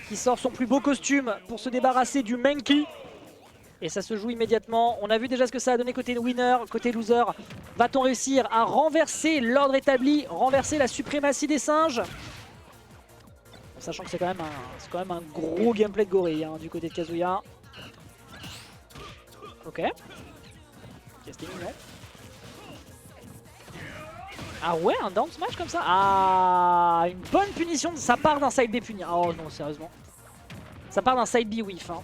qui sort son plus beau costume pour se débarrasser du Mankey. Et ça se joue immédiatement. On a vu déjà ce que ça a donné côté winner, côté loser. Va-t-on réussir à renverser l'ordre établi, renverser la suprématie des singes? Sachant que c'est quand même un gros gameplay de gorille hein, du côté de Kazuya. Ok. C'était mignon. Ah ouais, un down smash comme ça? Ah, une bonne punition. Ça part d'un side B puni. Oh non, sérieusement. Ça part d'un side B whiff. Hein.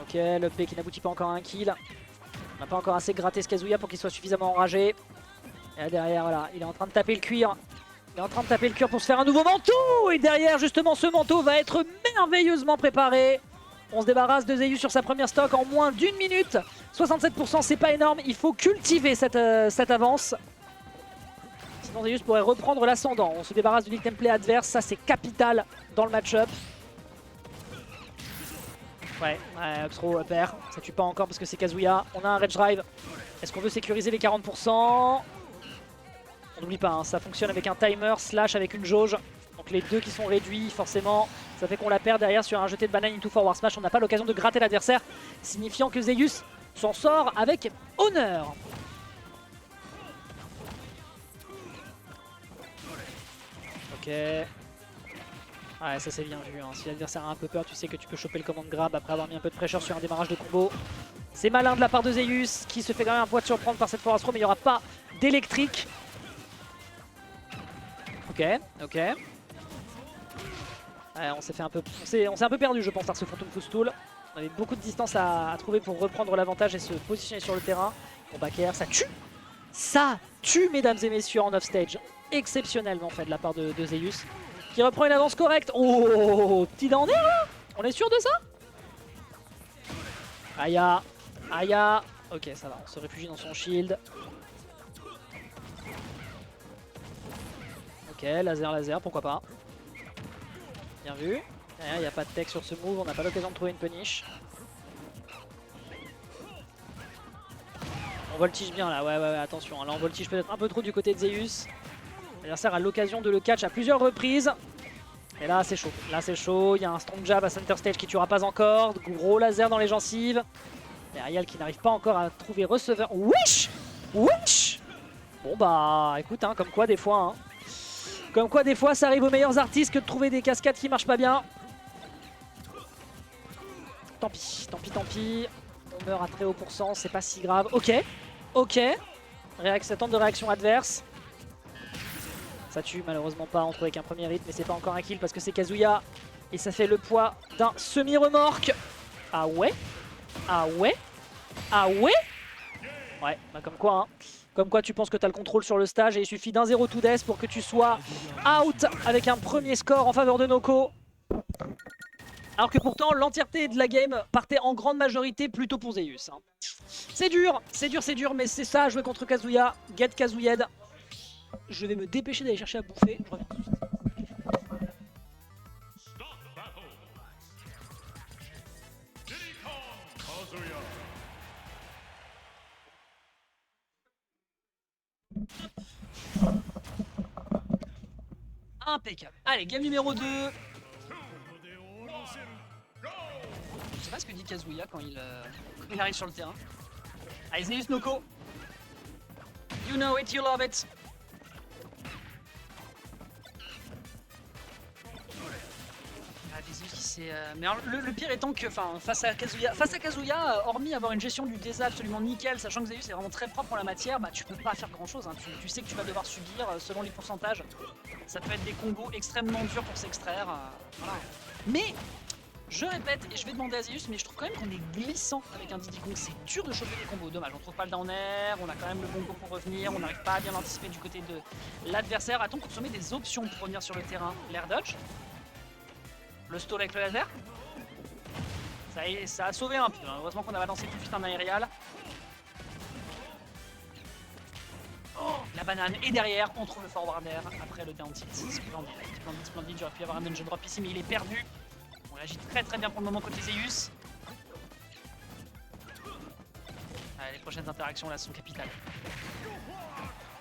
Ok, le P qui n'aboutit pas encore à un kill. On n'a pas encore assez gratté ce Kazuya pour qu'il soit suffisamment enragé. Et là derrière, voilà, il est en train de taper le cuir. Il est en train de taper le cuir pour se faire un nouveau manteau. Et derrière, justement, ce manteau va être merveilleusement préparé. On se débarrasse de Zeus sur sa première stock en moins d'1 minute. 67%, c'est pas énorme. Il faut cultiver cette avance. Sinon, Zeus pourrait reprendre l'ascendant. On se débarrasse du Nick Template adverse. Ça, c'est capital dans le match-up. Ouais, Upthrow perd. Ça tue pas encore parce que c'est Kazuya. On a un Rage Drive. Est-ce qu'on veut sécuriser les 40%? On n'oublie pas, hein, ça fonctionne avec un timer slash avec une jauge. Donc les deux qui sont réduits, forcément, ça fait qu'on la perd derrière sur un jeté de banane into forward smash. On n'a pas l'occasion de gratter l'adversaire, signifiant que Zeus s'en sort avec honneur. Ok. Ouais, ça c'est bien vu. Hein. Si l'adversaire a un peu peur, tu sais que tu peux choper le command grab après avoir mis un peu de pressure sur un démarrage de combo. C'est malin de la part de Zeus qui se fait quand même un poids de surprendre par cette forward throw, mais il n'y aura pas d'électrique. Ok, ok. Ouais, on s'est un peu perdu je pense par ce Phantom Footstool. On avait beaucoup de distance à trouver pour reprendre l'avantage et se positionner sur le terrain. Bon back air, ça tue. Ça tue mesdames et messieurs en offstage. Exceptionnellement fait de la part de Zeus. Qui reprend une avance correcte. Oh, petit down air là. On est sûr de ça? Aya. Aya. Ok ça va, on se réfugie dans son shield. Ok, laser, pourquoi pas. Bien vu. Il n'y a pas de tech sur ce move, on n'a pas l'occasion de trouver une punish. On voltige bien là, ouais, attention. Là on voltige peut-être un peu trop du côté de Zeus. L'adversaire a l'occasion de le catch à plusieurs reprises. Et là c'est chaud, il y a un strong jab à center stage qui tuera pas encore. Gros laser dans les gencives. Et Ariel qui n'arrive pas encore à trouver receveur. Wesh! Wesh! Bon bah écoute, hein, comme quoi des fois... Hein. Comme quoi des fois ça arrive aux meilleurs artistes que de trouver des cascades qui marchent pas bien. Tant pis. On meurt à très haut pourcent, c'est pas si grave. Ok. Attente de réaction adverse. Ça tue malheureusement pas, on trouve avec un premier hit, mais c'est pas encore un kill parce que c'est Kazuya. Et ça fait le poids d'un semi-remorque. Ah ouais? Ouais, bah comme quoi hein. Comme quoi tu penses que tu as le contrôle sur le stage et il suffit d'un 0 to death pour que tu sois out avec un premier score en faveur de Noko. Alors que pourtant l'entièreté de la game partait en grande majorité plutôt pour Zeus. Hein. C'est dur, mais c'est ça à jouer contre Kazuya. Get Kazuyed. Je vais me dépêcher d'aller chercher à bouffer. Je reviens tout de suite. Impeccable. Allez, game numéro 2. Je sais pas ce que dit Kazuya quand il arrive sur le terrain. Allez, Zeus Noko. You know it, you love it. Mais alors, le pire étant que face à Kazuya, hormis avoir une gestion du désastre absolument nickel, sachant que Zeus est vraiment très propre en la matière, bah tu peux pas faire grand chose, hein. Tu sais que tu vas devoir subir selon les pourcentages. Ça peut être des combos extrêmement durs pour s'extraire. Voilà. Mais je répète, et je vais demander à Zeus, mais je trouve quand même qu'on est glissant avec un Diddy Kong. C'est dur de choper des combos. Dommage, on trouve pas le down air, on a quand même le bon go pour revenir, on n'arrive pas à bien l'anticiper du côté de l'adversaire. A-t-on consommé des options pour revenir sur le terrain? L'air dodge, le stall avec le laser. Ça a sauvé un peu. Hein. Heureusement qu'on a balancé tout de suite un aérial. Oh, la banane. Et derrière, on trouve le forward air après le down tilt. Splendide. J'aurais pu avoir un dungeon drop ici, mais il est perdu. On réagit très bien pour le moment côté Zeus. Allez, les prochaines interactions là sont capitales.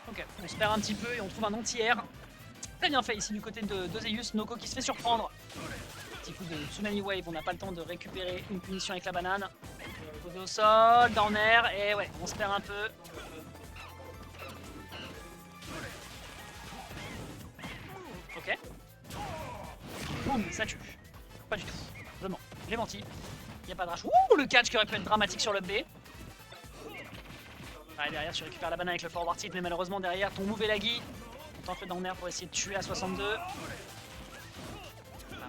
Ok, on se perd un petit peu et on trouve un anti-air. très bien fait ici du côté de Zeus. Noko qui se fait surprendre. Petit coup de Tsunami Wave, on n'a pas le temps de récupérer une punition avec la banane. Posé au sol, down air, et ouais, on se perd un peu. Ok. Boum, ça tue. Pas du tout. Vraiment, j'ai menti. Il n'y a pas de rush. Ouh, le catch qui aurait pu être dramatique sur le B. Ouais, derrière, tu récupères la banane avec le forward tilt, mais malheureusement, derrière, ton move est laggy. On tente le down air pour essayer de tuer à 62. Ah,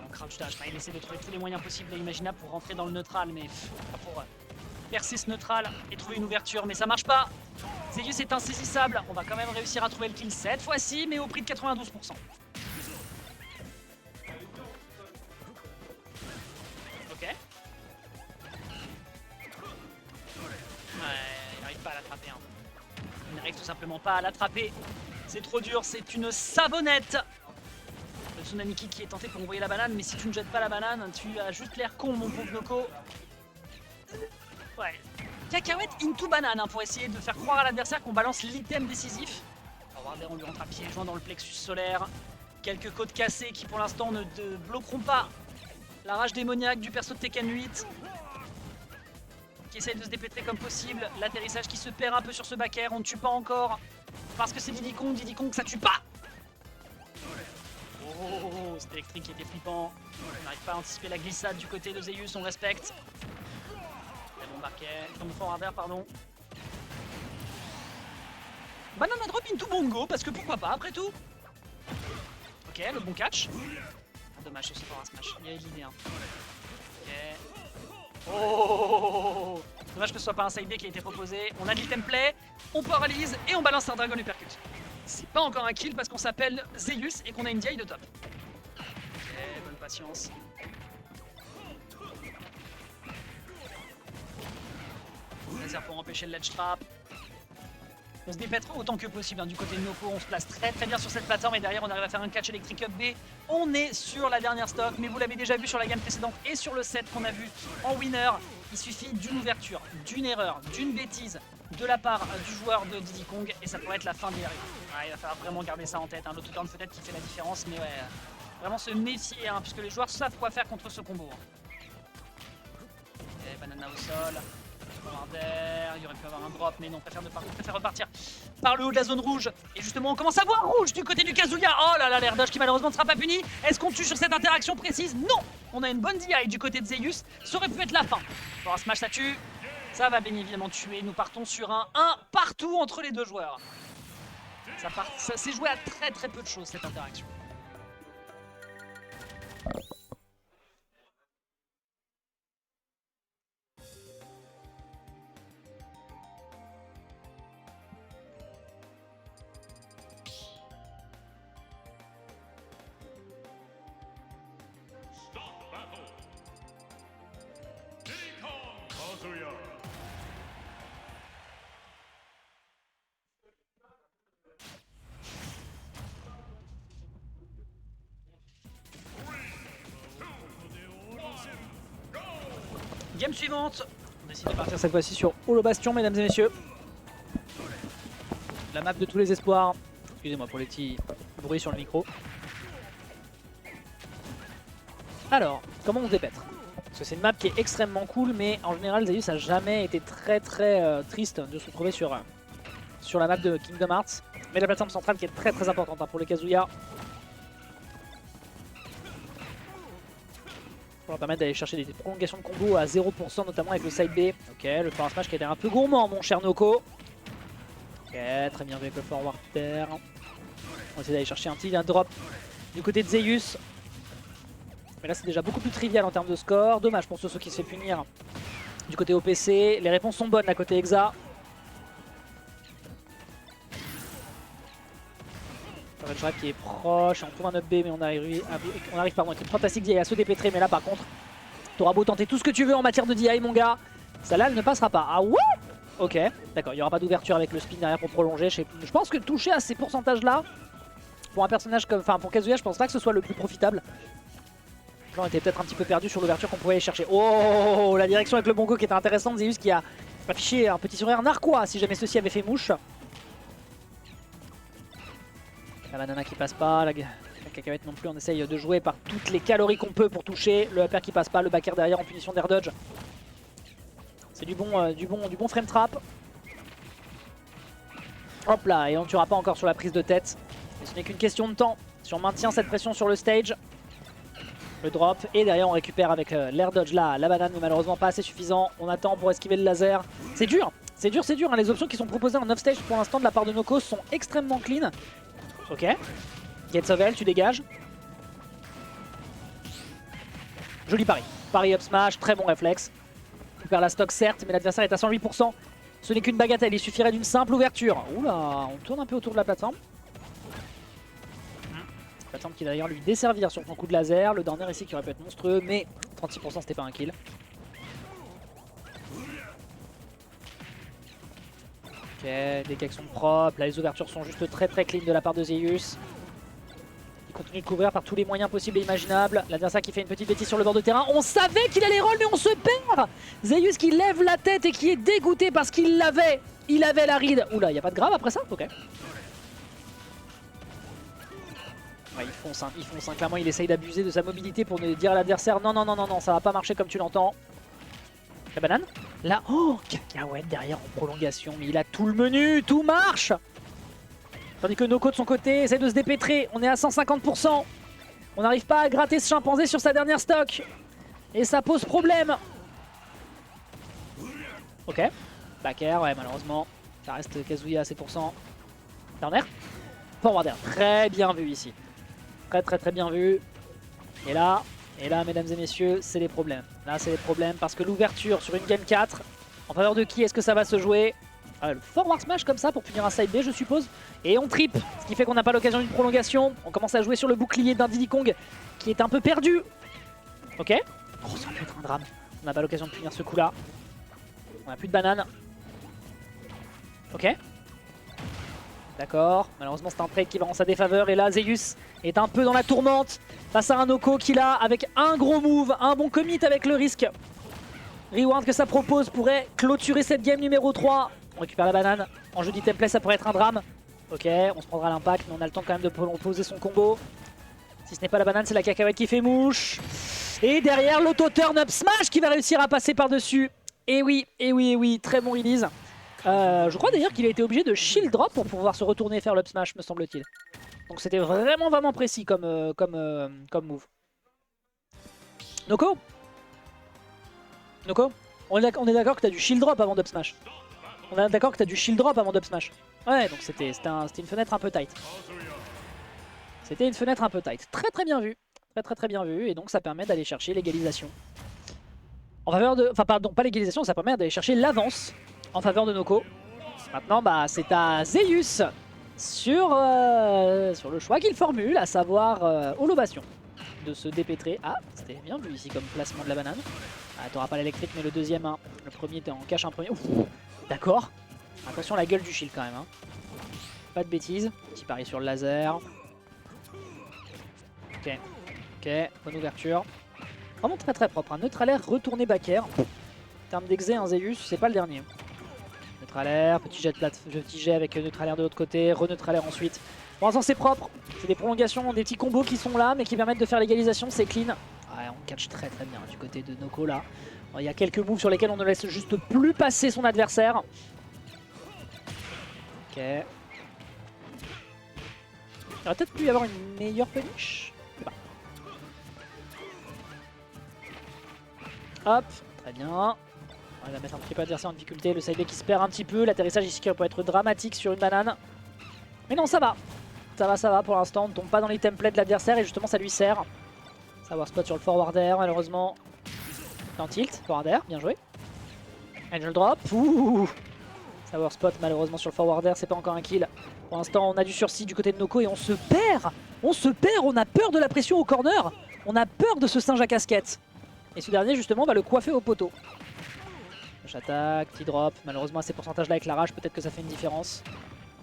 mon crouch dash, il essaie de trouver tous les moyens possibles et imaginables pour rentrer dans le neutral, mais pas pour percer ce neutral et trouver une ouverture, mais ça marche pas. Zeus est insaisissable. On va quand même réussir à trouver le kill cette fois-ci, mais au prix de 92%. Ok. Ouais, il n'arrive pas à l'attraper. Hein. Il n'arrive tout simplement pas à l'attraper. C'est trop dur, c'est une savonnette. Le Tsunami Kick qui est tenté pour envoyer la banane, mais si tu ne jettes pas la banane, tu as juste l'air con, mon pauvre Noko. Ouais. Cacahuète into banane hein, pour essayer de faire croire à l'adversaire qu'on balance l'item décisif. Regardez, on lui rentre à pieds joints dans le plexus solaire. Quelques côtes cassées qui pour l'instant ne bloqueront pas la rage démoniaque du perso de Tekken 8. Qui essaye de se dépêtrer comme possible. L'atterrissage qui se perd un peu sur ce back air. On ne tue pas encore. Parce que c'est Diddy Kong ça tue pas. Oh, cet électrique qui était flippant. On n'arrive pas à anticiper la glissade du côté de Zeus, on respecte. Très bon baquet, comme forwarder, pardon. Banana drop into bongo, parce que pourquoi pas, après tout. Ok, le bon catch. Ah, dommage, c'est pour un smash, il y avait de l'idée. Hein. Ok. Oh, dommage que ce soit pas un side B qui a été proposé. On a de l'item play, on paralyse et on balance un Dragon Uppercut. C'est pas encore un kill parce qu'on s'appelle Zeus et qu'on a une DI de top. Ok, bonne patience. Laser pour empêcher le ledge trap. On se dépêtera autant que possible hein, du côté de Noko. On se place très bien sur cette plateforme et derrière on arrive à faire un catch électrique up B. On est sur la dernière stock, mais vous l'avez déjà vu sur la gamme précédente et sur le set qu'on a vu en winner. Il suffit d'une ouverture, d'une erreur, d'une bêtise de la part du joueur de Diddy Kong et ça pourrait être la fin de l'IRI. Ouais, il va falloir vraiment garder ça en tête. Hein. L'autoturn peut-être qui fait la différence, mais ouais, vraiment se méfier hein, puisque les joueurs savent quoi faire contre ce combo. Hein. Ok, banana au sol. Il aurait pu avoir un drop, mais non, préfère repartir par le haut de la zone rouge. Et justement, on commence à voir rouge du côté du Kazuya. Oh là là, l'air dodge qui malheureusement ne sera pas puni. Est-ce qu'on tue sur cette interaction précise? Non. On a une bonne DI du côté de Zeus. Ça aurait pu être la fin. Bon, un smash, ça tue. Ça va bien évidemment tuer. Nous partons sur un 1 partout entre les deux joueurs. Ça s'est joué à très peu de choses, cette interaction. Game suivante. On décide de partir cette fois-ci sur Holo Bastion, mesdames et messieurs. La map de tous les espoirs. Excusez-moi pour les petits bruits sur le micro. Alors, comment on se dépêtre? Parce que c'est une map qui est extrêmement cool, mais en général, Zeus a jamais été très triste de se retrouver sur la map de Kingdom Hearts. Mais la plateforme centrale qui est très importante hein, pour le Kazuya. Pour leur permettre d'aller chercher des prolongations de combo à 0%, notamment avec le side B. Ok, le forward smash qui a l'air un peu gourmand, mon cher Noko. Ok, très bien avec le forward terre. On va essayer d'aller chercher un drop du côté de Zeus. Mais là, c'est déjà beaucoup plus trivial en termes de score. Dommage pour Soso qui se fait punir du côté OPC. Les réponses sont bonnes, là, côté Exa. Red Drive qui est proche, on trouve un up B mais on arrive pardon, avec une fantastique DI à se dépêtrer, mais là par contre t'auras beau tenter tout ce que tu veux en matière de DI mon gars, celle-là elle ne passera pas. Ah ouais. Ok, d'accord, il n'y aura pas d'ouverture avec le spin derrière pour prolonger. Je pense que toucher à ces pourcentages là, pour un personnage comme, enfin pour Kazuya, je pense pas que ce soit le plus profitable. On était peut-être un petit peu perdu sur l'ouverture qu'on pouvait aller chercher. Oh, la direction avec le bongo qui était intéressante, Zeus qui a affiché un petit sourire narquois si jamais ceci avait fait mouche. La banana qui passe pas, Cacahuète non plus, on essaye de jouer par toutes les calories qu'on peut pour toucher. Le upper qui passe pas, le back air derrière en punition d'air dodge. C'est du bon frame trap. Hop là, et on ne tuera pas encore sur la prise de tête. Et ce n'est qu'une question de temps. Si on maintient cette pression sur le stage, le drop, et derrière on récupère avec l'air dodge là, la banane, mais malheureusement pas assez suffisant. On attend pour esquiver le laser. C'est dur, c'est dur, c'est dur. Hein. Les options qui sont proposées en off-stage pour l'instant de la part de Noko sont extrêmement clean. Ok. Gates of Hell, tu dégages. Joli pari. Pari up smash, très bon réflexe. On récupère la stock certes, mais l'adversaire est à 108%. Ce n'est qu'une bagatelle, il suffirait d'une simple ouverture. Oula, on tourne un peu autour de la plateforme. Plateforme qui d'ailleurs lui desservir sur son coup de laser. Le downer ici qui aurait pu être monstrueux, mais 36% c'était pas un kill. Ok, des decks sont propres, là les ouvertures sont juste très clean de la part de Zeus. Il continue de couvrir par tous les moyens possibles et imaginables. L'adversaire qui fait une petite bêtise sur le bord de terrain. On savait qu'il allait roll mais on se perd. Zeus qui lève la tête et qui est dégoûté parce qu'il l'avait. Il avait la ride. Oula, il n'y a pas de grave après ça? Ok. Ouais, il fonce, hein. Clairement il essaye d'abuser de sa mobilité pour dire à l'adversaire non, non, non, non, non, ça va pas marcher comme tu l'entends. La banane. Là, oh, Cacahuète derrière en prolongation, mais il a tout le menu, tout marche. Tandis que Noko de son côté essaie de se dépêtrer, on est à 150%. On n'arrive pas à gratter ce chimpanzé sur sa dernière stock. Et ça pose problème. Ok, back air, ouais malheureusement, ça reste Kazuya à ses pourcents. Turner. Forward air, très bien vu ici. Très bien vu. Et là, mesdames et messieurs, c'est les problèmes. Là, c'est les problèmes parce que l'ouverture sur une game 4, en faveur de qui est-ce que ça va se jouer? Le forward smash comme ça pour punir un side B, je suppose. Et on trip, ce qui fait qu'on n'a pas l'occasion d'une prolongation. On commence à jouer sur le bouclier d'un Diddy Kong qui est un peu perdu. Ok. Oh, ça peut être un drame. On n'a pas l'occasion de punir ce coup-là. On n'a plus de banane. Ok. D'accord, malheureusement c'est un trade qui va en sa défaveur et là Zeus est un peu dans la tourmente face à un Noko qui là avec un gros move, un bon commit avec le risque reward que ça propose pourrait clôturer cette game numéro 3. On récupère la banane, en jeu d'itemplay ça pourrait être un drame. Ok, on se prendra l'impact mais on a le temps quand même de poser son combo. Si ce n'est pas la banane c'est la cacahuète qui fait mouche. Et derrière l'auto turn up smash qui va réussir à passer par dessus. Et oui, très bon release. Je crois d'ailleurs qu'il a été obligé de shield drop pour pouvoir se retourner et faire l'up smash, me semble-t-il. Donc c'était vraiment précis comme move. Noko, on est d'accord que t'as du shield drop avant d'up smash. On est d'accord que t'as du shield drop avant d'up smash. Ouais, donc c'était une fenêtre un peu tight. C'était une fenêtre un peu tight. Très bien vu. Très bien vu. Et donc ça permet d'aller chercher l'égalisation. En faveur de... Enfin pardon, pas l'égalisation, ça permet d'aller chercher l'avance en faveur de Noko. Maintenant, bah, c'est à Zeus sur le choix qu'il formule, à savoir Holobation, de se dépêtrer. Ah, c'était bien vu ici comme placement de la banane. Ah, t'auras pas l'électrique, mais le deuxième, hein. Le premier, t'es en cache un premier. D'accord. Attention à la gueule du shield quand même. Hein. Pas de bêtises. Petit pari sur le laser. Ok, bonne ouverture. Vraiment très propre. Un neutral air retourné back air. En termes d'exé, un Zeus, c'est pas le dernier. Neutral air, petit jet avec neutral air de l'autre côté, re-neutral air ensuite. Pour l'instant c'est propre, c'est des prolongations, des petits combos qui sont là mais qui permettent de faire l'égalisation, c'est clean. Ouais, on catch très bien du côté de Noko là. Il y a quelques moves sur lesquels on ne laisse juste plus passer son adversaire. Ok. Il aurait peut-être pu y avoir une meilleure punish. Hop, très bien. On va mettre un petit peu l'adversaire en difficulté, le side B qui se perd un petit peu, l'atterrissage ici qui peut être dramatique sur une banane. Mais non, ça va. Ça va pour l'instant, on ne tombe pas dans les templates de l'adversaire et justement ça lui sert. Savoir spot sur le forward air malheureusement. En tilt, forward air, bien joué. Angel drop, ouh. Savoir spot malheureusement sur le forward air, c'est pas encore un kill. Pour l'instant on a du sursis du côté de Noko et on se perd. On a peur de la pression au corner. On a peur de ce singe à casquette. Et ce dernier justement va le coiffer au poteau. Attaque, petit drop, malheureusement à ces pourcentages là avec la rage peut-être que ça fait une différence.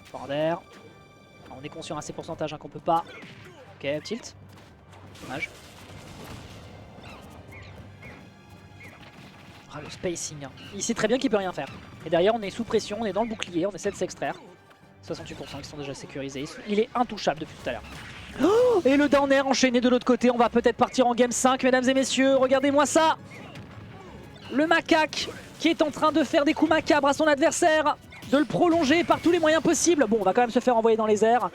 Forward air. On est conscient à ces pourcentages hein, qu'on peut pas. Ok, tilt. Dommage. Ah le spacing. Hein. Il sait très bien qu'il peut rien faire. Et derrière on est sous pression, on est dans le bouclier, on essaie de s'extraire. 68% qui sont déjà sécurisés. Il est intouchable depuis tout à l'heure. Oh, et le down air enchaîné de l'autre côté. On va peut-être partir en game 5, mesdames et messieurs. Regardez-moi ça. Le macaque qui est en train de faire des coups macabres à son adversaire. De le prolonger par tous les moyens possibles. Bon, on va quand même se faire envoyer dans les airs.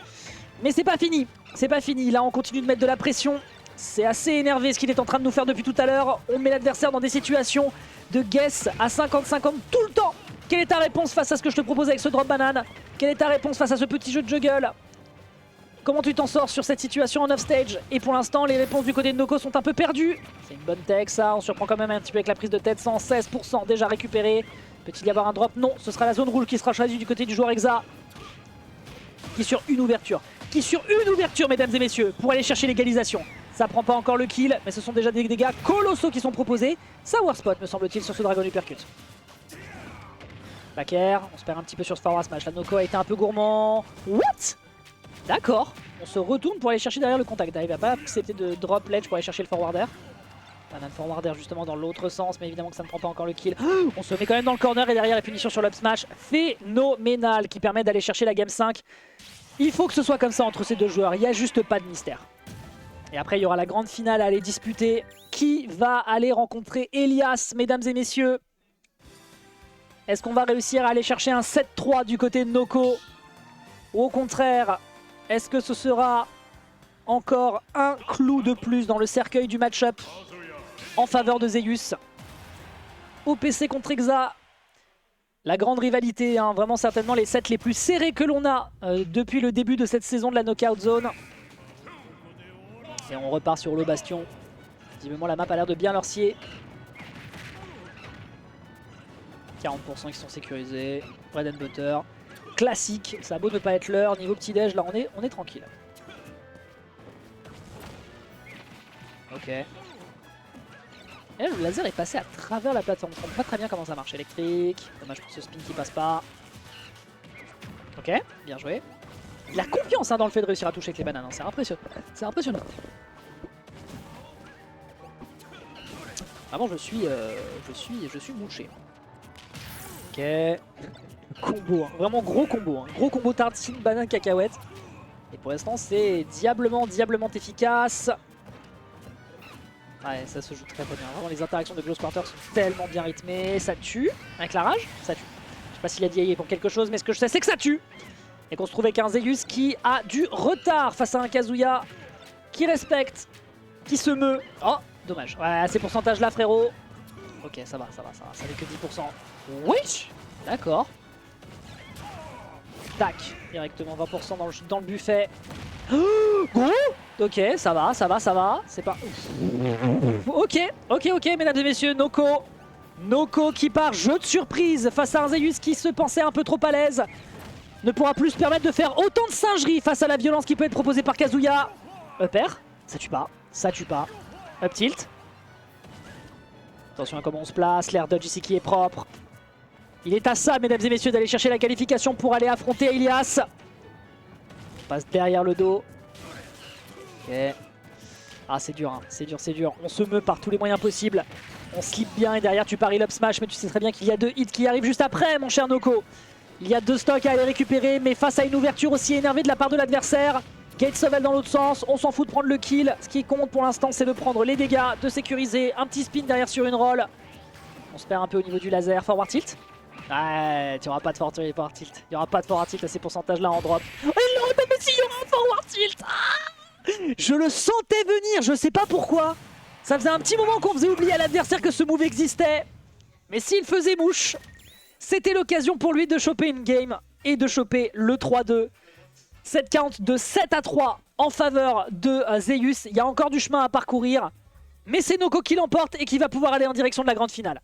Mais c'est pas fini. C'est pas fini. Là, on continue de mettre de la pression. C'est assez énervé ce qu'il est en train de nous faire depuis tout à l'heure. On met l'adversaire dans des situations de guess à 50-50 tout le temps. Quelle est ta réponse face à ce que je te propose avec ce drop banane? Quelle est ta réponse face à ce petit jeu de juggle? Comment tu t'en sors sur cette situation en off-stage? Et pour l'instant, les réponses du côté de Noko sont un peu perdues. C'est une bonne tech ça, on surprend quand même un petit peu avec la prise de tête, 116% déjà récupéré. Peut-il y avoir un drop? Non, ce sera la zone rouge qui sera choisie du côté du joueur Exa. Qui sur une ouverture, mesdames et messieurs, pour aller chercher l'égalisation. Ça prend pas encore le kill, mais ce sont déjà des dégâts colossaux qui sont proposés. Ça war spot me semble-t-il sur ce Dragon Uppercut. Back air, on se perd un petit peu sur ce forward smash. La Noko a été un peu gourmand. What? D'accord, on se retourne pour aller chercher derrière le contact. Il va pas accepter de drop ledge pour aller chercher le forwarder. Banane forwarder justement dans l'autre sens, mais évidemment que ça ne prend pas encore le kill. On se met quand même dans le corner et derrière la punition sur l'up smash phénoménale qui permet d'aller chercher la game 5. Il faut que ce soit comme ça entre ces deux joueurs, il n'y a juste pas de mystère. Et après il y aura la grande finale à aller disputer. Qui va aller rencontrer Elias, mesdames et messieurs? Est-ce qu'on va réussir à aller chercher un 7-3 du côté de Noko? Ou au contraire, est-ce que ce sera encore un clou de plus dans le cercueil du match-up en faveur de Zeus? OPC contre Exa, la grande rivalité, hein, vraiment certainement les sets les plus serrés que l'on a depuis le début de cette saison de la Knockout Zone. Et on repart sur le bastion. Visiblement la map a l'air de bien leur scier. 40% qui sont sécurisés, bread and butter. Classique, ça a beau ne pas être l'heure, niveau petit-déj, là on est tranquille. Ok. Et là, le laser est passé à travers la plateforme, je ne comprends pas très bien comment ça marche. Électrique, dommage pour ce spin qui passe pas. Ok, bien joué. Il a confiance hein, dans le fait de réussir à toucher avec les bananes, hein. C'est impressionnant. C'est impressionnant. Vraiment je suis mouché. Ok. Combo, hein. Vraiment gros combo. Hein. Gros combo tartine, banane, cacahuète. Et pour l'instant c'est diablement efficace. Ouais, ça se joue très bien. Vraiment les interactions de Close Quarter sont tellement bien rythmées. Ça tue. Avec la rage, ça tue. Je sais pas s'il a dit pour quelque chose, mais ce que je sais c'est que ça tue. Et qu'on se trouve avec un Zeus qui a du retard face à un Kazuya qui respecte, qui se meut. Oh, dommage. Ouais, ces pourcentages là frérot. Ok, ça va. Ça n'est que 10%. Oui, d'accord. Tac, directement 20% dans le buffet. Oh, gros. Ok, ça va. C'est pas... Ok, mesdames et messieurs, Noko. Noko qui part jeu de surprise face à un Zeus qui se pensait un peu trop à l'aise. Ne pourra plus se permettre de faire autant de singeries face à la violence qui peut être proposée par Kazuya. Up air, ça tue pas. Up tilt. Attention à comment on se place, l'air dodge ici qui est propre. Il est à ça, mesdames et messieurs, d'aller chercher la qualification pour aller affronter Elias. On passe derrière le dos. Ok. Ah, c'est dur, hein. C'est dur. On se meut par tous les moyens possibles. On slip bien et derrière tu paries l'up smash, mais tu sais très bien qu'il y a 2 hits qui arrivent juste après, mon cher Noko. Il y a 2 stocks à aller récupérer, mais face à une ouverture aussi énervée de la part de l'adversaire. Gate Sovel dans l'autre sens, on s'en fout de prendre le kill. Ce qui compte pour l'instant, c'est de prendre les dégâts, de sécuriser. Un petit spin derrière sur une roll. On se perd un peu au niveau du laser. Forward tilt. Ouais, tu n'auras pas de forward tilt. Il n'y aura pas de forward tilt à ces pourcentages-là en drop. Oh, il l'aurait pas fait s'il y aura un forward tilt. Je le sentais venir, je sais pas pourquoi. Ça faisait un petit moment qu'on faisait oublier à l'adversaire que ce move existait. Mais s'il faisait mouche, c'était l'occasion pour lui de choper une game et de choper le 3-2. Set count de 7-3 en faveur de Zeus. Il y a encore du chemin à parcourir. Mais c'est Noko qui l'emporte et qui va pouvoir aller en direction de la grande finale.